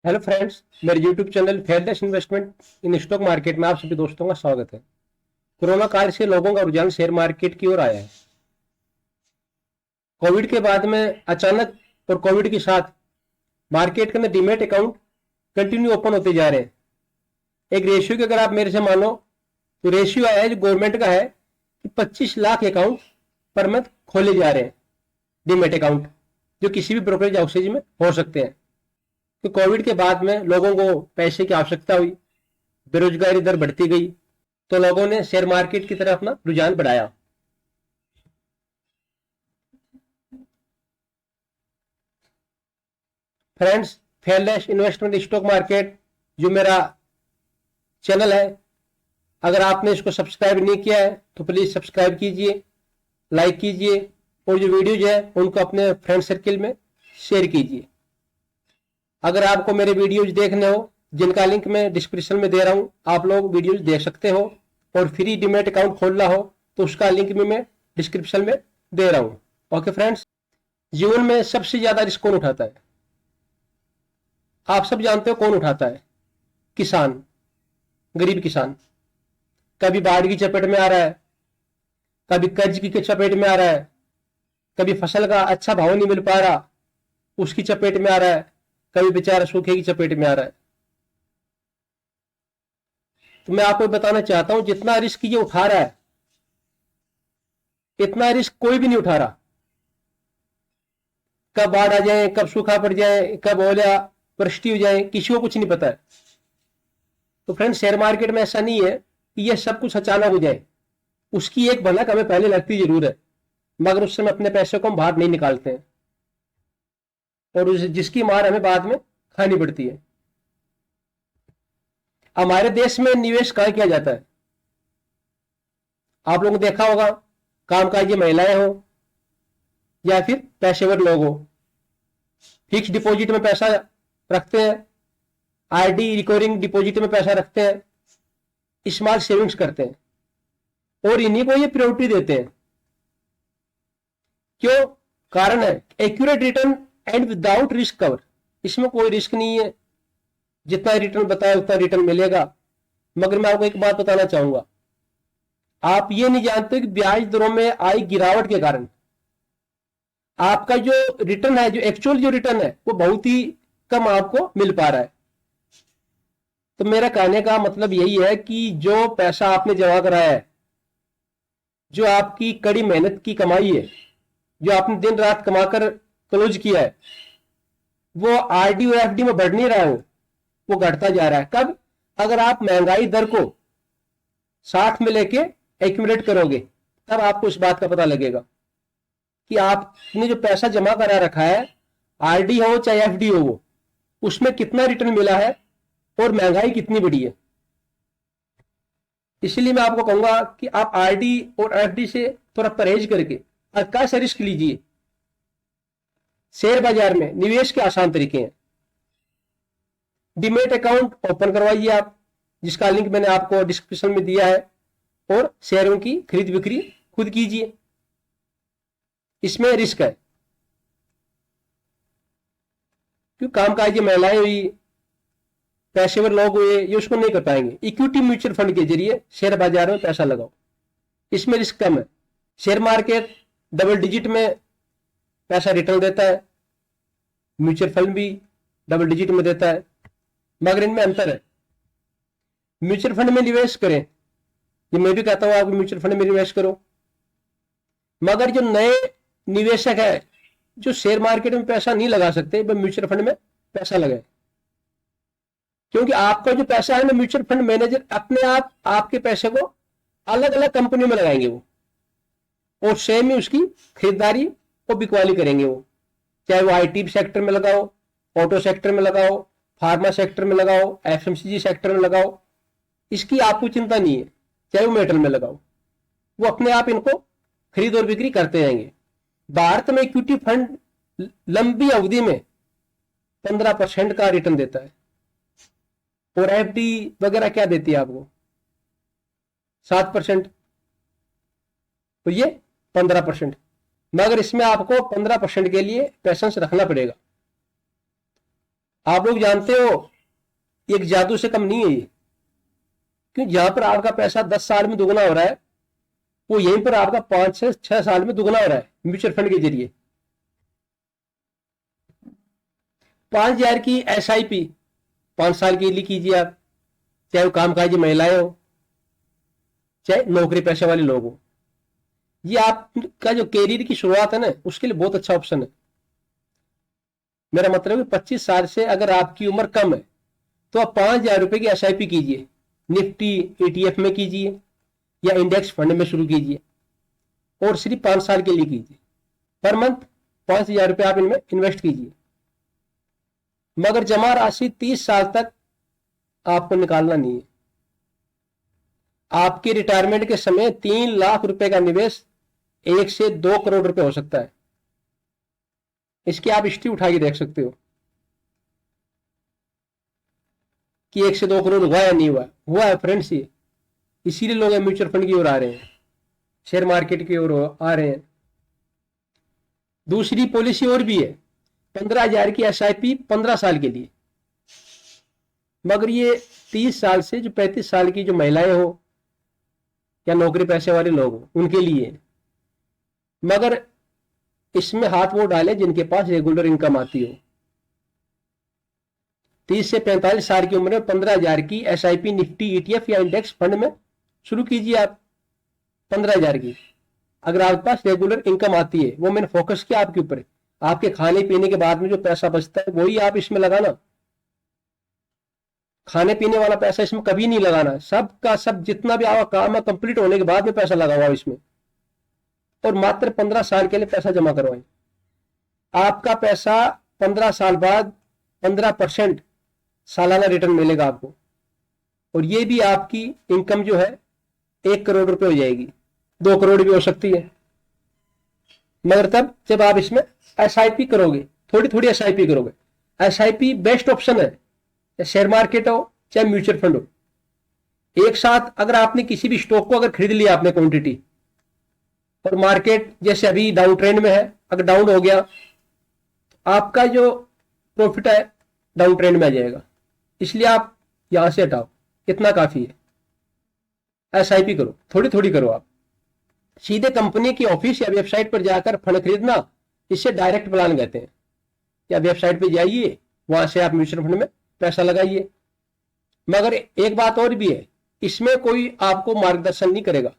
Hello friends, मेरे YouTube channel fearless investment in stock market में आप सभी दोस्तों का स्वागत है। कोरोना काल से लोगों का रुझान शेयर मार्केट की ओर आया है। कोविड के बाद में अचानक और कोविड के साथ मार्केट के अंदर डीमैट अकाउंट कंटिन्यू ओपन होते जा रहे हैं। एक रेशियो की अगर आप मेरे से मानो तो रेशियो आया है जो गवर्नमेंट का है कि 25 लाख अकाउंट पर मंथ खोले जा रहे हैं, डीमैट अकाउंट जो किसी भी ब्रोकरेज हाउसेज में हो सकते हैं। तो कोविड के बाद में लोगों को पैसे की आवश्यकता हुई, बेरोजगारी दर बढ़ती गई, तो लोगों ने शेयर मार्केट की तरफ अपना रुझान बढ़ाया। Friends, fearless investment stock market जो मेरा चैनल है, अगर आपने इसको सब्सक्राइब नहीं किया है तो प्लीज सब्सक्राइब कीजिए, लाइक कीजिए और जो वीडियोज है उनको अपने फ्रेंड सर्किल में शेयर कीजिए। अगर आपको मेरे वीडियोज देखने हो जिनका लिंक मैं डिस्क्रिप्शन में दे रहा हूं, आप लोग वीडियोज देख सकते हो। और फ्री डीमैट अकाउंट खोलना हो तो उसका लिंक भी मैं डिस्क्रिप्शन में दे रहा हूं। ओके फ्रेंड्स, जीवन में सबसे ज्यादा रिस्क कौन उठाता है? आप सब जानते हो कौन उठाता है? किसान, गरीब किसान। कभी बाढ़ की चपेट में आ रहा है, कभी कर्ज की चपेट में आ रहा है, कभी फसल का अच्छा भाव नहीं मिल पा रहा उसकी चपेट में आ रहा है, कभी बेचारा सूखे की चपेट में आ रहा है। तो मैं आपको बताना चाहता हूं, जितना रिस्क ये उठा रहा है इतना रिस्क कोई भी नहीं उठा रहा। कब बाढ़ आ जाए, कब सूखा पड़ जाए, कब ओला वृष्टि हो जाए, किसी को कुछ नहीं पता है। तो फ्रेंड्स, शेयर मार्केट में ऐसा नहीं है कि ये सब कुछ अचानक हो जाए। उसकी एक भनक हमें पहले लगती जरूर है, मगर उस समय अपने पैसे को हम बाहर नहीं निकालते हैं और जिसकी मार हमें बाद में खानी पड़ती है। हमारे देश में निवेश कहां किया जाता है? आप लोगों ने देखा होगा, कामकाजी महिलाएं हो या फिर पेशेवर लोग हो, फिक्स डिपॉजिट में पैसा रखते हैं, आरडी रिकरिंग डिपॉजिट में पैसा रखते हैं, स्मॉल सेविंग्स करते हैं और इन्हीं को ये प्रायोरिटी देते हैं। क्यों? कारण है accurate return and without risk cover. इसमें कोई रिस्क नहीं है, जितना रिटर्न बताया उतना रिटर्न मिलेगा। मगर मैं आपको एक बात बताना चाहूंगा, आप ये नहीं जानते कि ब्याज दरों में आई गिरावट के कारण आपका जो रिटर्न है, जो एक्चुअल जो रिटर्न है, वो बहुत ही कम आपको मिल पा रहा है। तो मेरा कहने का मतलब यही है कि जो पैसा आपने जमा कराया है, जो आपकी कड़ी मेहनत की कमाई है, जो आपने दिन रात कमाकर क्लोज किया है, वो आरडी और एफडी में बढ़ नहीं रहा है, वो घटता जा रहा है। कब? अगर आप महंगाई दर को 60 में लेके एक्यूमुलेट करोगे, तब आपको इस बात का पता लगेगा कि आपने जो पैसा जमा करा रखा है, आरडी हो चाहे एफडी हो, वो उसमें कितना रिटर्न मिला है और महंगाई कितनी बढ़ी है। इसलिए मैं आपको कहूंगा कि आप आरडी और एफडी से थोड़ा परहेज करके हल्का सा रिस्क लीजिए। शेयर बाजार में निवेश के आसान तरीके हैं। डीमैट अकाउंट ओपन करवाइए आप, जिसका लिंक मैंने आपको डिस्क्रिप्शन में दिया है, और शेयरों की खरीद बिक्री खुद कीजिए। इसमें रिस्क है क्योंकि कामकाजी महिलाएं हुई, पेशेवर लोग हुए, ये उसको नहीं कर पाएंगे। इक्विटी म्यूचुअल फंड के जरिए शेयर बाजार में पैसा लगाओ, इसमें रिस्क कम है। शेयर मार्केट डबल डिजिट में पैसा रिटर्न देता है, म्यूचुअल फंड भी डबल डिजिट में देता है, मगर इनमें अंतर है। म्यूचुअल फंड में निवेश करें, ये मैं भी कहता हूं आप म्यूचुअल फंड में निवेश करो, मगर जो नए निवेशक है जो शेयर मार्केट में पैसा नहीं लगा सकते, वह म्यूचुअल फंड में पैसा लगाए। क्योंकि आपका जो पैसा है ना, म्यूचुअल फंड मैनेजर अपने आप आपके पैसे को अलग अलग कंपनियों में लगाएंगे वो, और सेम ही उसकी खरीदारी और बिकवाली करेंगे वो। चाहे वो आईटी सेक्टर में लगाओ, ऑटो सेक्टर में लगाओ, फार्मा सेक्टर में लगाओ, एफएमसीजी सेक्टर में लगाओ, इसकी आपको चिंता नहीं है। चाहे वो मेटल में लगाओ, वो अपने आप इनको खरीद और बिक्री करते रहेंगे। भारत में इक्विटी फंड लंबी अवधि में 15% का रिटर्न देता है, और एफडी वगैरह क्या देती है आपको? 7%। तो ये 15%, मगर इसमें आपको 15% के लिए पेशेंस रखना पड़ेगा। आप लोग जानते हो एक जादू से कम नहीं है ये, क्यों? जहां पर आपका पैसा 10 साल में दुगना हो रहा है, वो यहीं पर आपका 5 से 6 साल में दुगना हो रहा है म्यूचुअल फंड के जरिए। 5,000 की SIP 5 साल के लिए कीजिए आप, चाहे वो कामकाजी महिलाएं हो, चाहे नौकरी पेशे वाले लोग हो। ये आपका जो कैरियर की शुरुआत है ना, उसके लिए बहुत अच्छा ऑप्शन है। मेरा मतलब है 25 साल से अगर आपकी उम्र कम है तो आप 5,000 रुपए की SIP कीजिए, निफ्टी ETF में कीजिए या इंडेक्स फंड में शुरू कीजिए, और सिर्फ 5 साल के लिए कीजिए। पर मंथ 5,000 रुपए आप इनमें इन्वेस्ट कीजिए, मगर जमा राशि 30 साल तक आपको निकालना नहीं है। आपके रिटायरमेंट के समय 3 लाख रुपए का निवेश 1 से 2 करोड़ रुपए हो सकता है। इसकी आप हिस्ट्री उठा के देख सकते हो कि 1 से 2 करोड़ हुआ या नहीं हुआ। हुआ है फ्रेंड्स ये, इसीलिए लोग म्यूचुअल फंड की ओर आ रहे हैं, शेयर मार्केट की ओर आ रहे हैं। दूसरी पॉलिसी और भी है, 15,000 की SIP 15 साल के लिए, मगर ये 30 साल से जो 35 साल की जो महिलाएं हो या नौकरी पैसे वाले लोग हो उनके लिए। मगर इसमें हाथ वो डाले जिनके पास रेगुलर इनकम आती हो। 30 से 45 साल की उम्र में 15,000 की SIP निफ्टी ETF या इंडेक्स फंड में शुरू कीजिए आप। 15,000 की अगर आपके पास रेगुलर इनकम आती है, वो मैंने फोकस किया आपके ऊपर, आपके खाने पीने के बाद में जो पैसा बचता है वही आप इसमें लगाना। खाने पीने वाला पैसा इसमें कभी नहीं लगाना। सब का सब जितना भी आपका काम है कंप्लीट होने के बाद में पैसा लगा हुआ इसमें, और मात्र 15 साल के लिए पैसा जमा करवाएं। आपका पैसा 15 साल बाद 15% सालाना रिटर्न मिलेगा आपको, और ये भी आपकी इनकम जो है 1 करोड़ रुपए हो जाएगी, 2 करोड़ भी हो सकती है। मगर तब जब आप इसमें SIP करोगे, थोड़ी थोड़ी SIP करोगे। SIP बेस्ट ऑप्शन है, शेयर मार्केट हो चाहे म्यूचुअल फंड हो। एक साथ अगर आपने किसी भी स्टॉक को अगर खरीद लिया आपने क्वांटिटी, और मार्केट जैसे अभी डाउन ट्रेंड में है, अगर डाउन हो गया आपका जो प्रॉफिट है डाउन ट्रेंड में आ जाएगा। इसलिए आप यहां से हटाओ, इतना काफी है। SIP करो, थोड़ी थोड़ी करो। आप सीधे कंपनी की ऑफिस या वेबसाइट पर जाकर फंड खरीदना, इससे डायरेक्ट प्लान कहते हैं। या वेबसाइट पर जाइए, वहां से आप म्यूचुअल फंड में पैसा लगाइए। मगर एक बात और भी है, इसमें कोई आपको मार्गदर्शन नहीं करेगा,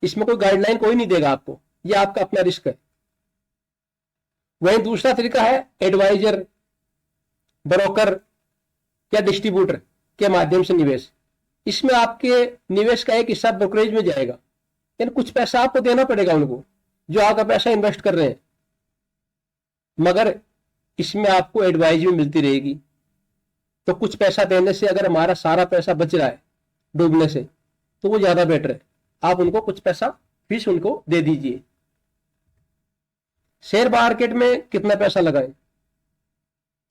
इसमें कोई गाइडलाइन कोई नहीं देगा आपको, ये आपका अपना रिस्क है। वहीं दूसरा तरीका है एडवाइजर, ब्रोकर या डिस्ट्रीब्यूटर के माध्यम से निवेश। इसमें आपके निवेश का एक हिस्सा ब्रोकरेज में जाएगा, यानी कुछ पैसा आपको देना पड़ेगा उनको जो आपका पैसा इन्वेस्ट कर रहे हैं, मगर इसमें आपको एडवाइज भी मिलती रहेगी। तो कुछ पैसा देने से अगर हमारा सारा पैसा बच रहा है डूबने से, तो वो ज्यादा बेटर है। आप उनको कुछ पैसा फीस उनको दे दीजिए। शेयर मार्केट में कितना पैसा लगाएं?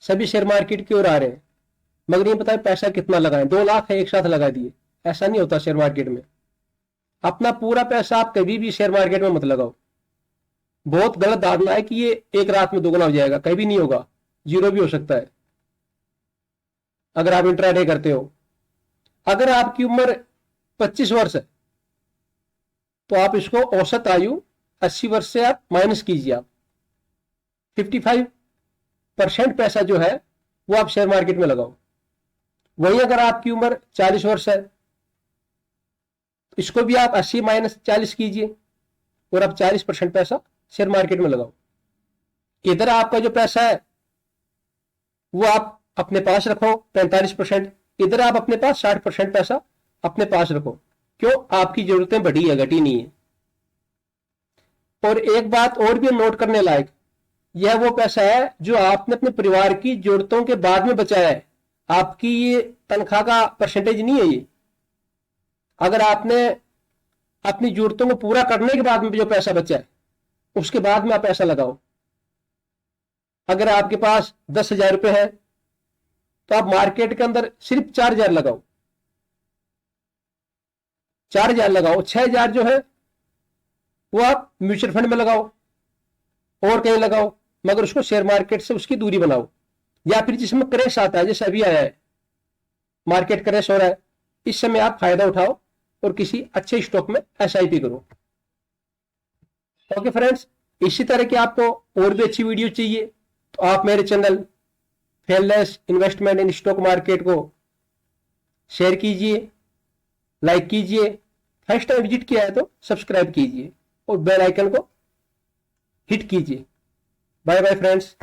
सभी शेयर मार्केट की ओर आ रहे हैं, मगर ये पता है पैसा कितना लगाएं। 2 लाख है एक साथ लगा दिए, ऐसा नहीं होता शेयर मार्केट में। अपना पूरा पैसा आप कभी भी शेयर मार्केट में मत लगाओ। बहुत गलत धारणा है कि ये एक रात में दोगुना हो जाएगा, कभी नहीं होगा, जीरो भी हो सकता है अगर आप इंट्राडे करते हो। अगर आपकी उम्र 25 वर्ष है तो आप इसको औसत आयु 80 वर्ष से आप माइनस कीजिए। आप 55% पैसा जो है वो आप शेयर मार्केट में लगाओ। वहीं अगर आपकी उम्र 40 वर्ष है, इसको भी आप 80 माइनस 40 कीजिए और आप 40% पैसा शेयर मार्केट में लगाओ। इधर आपका जो पैसा है वो आप अपने पास रखो 45%, इधर आप अपने पास 60% पैसा अपने पास रखो। क्यों? आपकी जरूरतें बढ़ी है, घटी नहीं है। और एक बात और भी नोट करने लायक, यह वो पैसा है जो आपने अपने परिवार की जरूरतों के बाद में बचाया है। आपकी ये तनख्वाह का परसेंटेज नहीं है ये। अगर आपने अपनी जरूरतों को पूरा करने के बाद में जो पैसा बचा है उसके बाद में आप पैसा लगाओ। अगर आपके पास 10,000 रुपए है तो आप मार्केट के अंदर सिर्फ 4,000 लगाओ, 4,000 लगाओ। 6,000 जो है वो आप म्यूचुअल फंड में लगाओ और कहीं लगाओ, मगर उसको शेयर मार्केट से उसकी दूरी बनाओ। या फिर जिसमें क्रैश आता है, जैसे अभी आया है, मार्केट क्रैश हो रहा है, इस समय आप फायदा उठाओ और किसी अच्छे स्टॉक में एसआईपी करो। ओके फ्रेंड्स, इसी तरह की आपको और भी अच्छी वीडियो चाहिए तो आप मेरे channel fearless investment in stock market को शेयर कीजिए, लाइक कीजिए, फर्स्ट टाइम विजिट किया है तो सब्सक्राइब कीजिए और बेल आइकन को हिट कीजिए। Bye bye friends.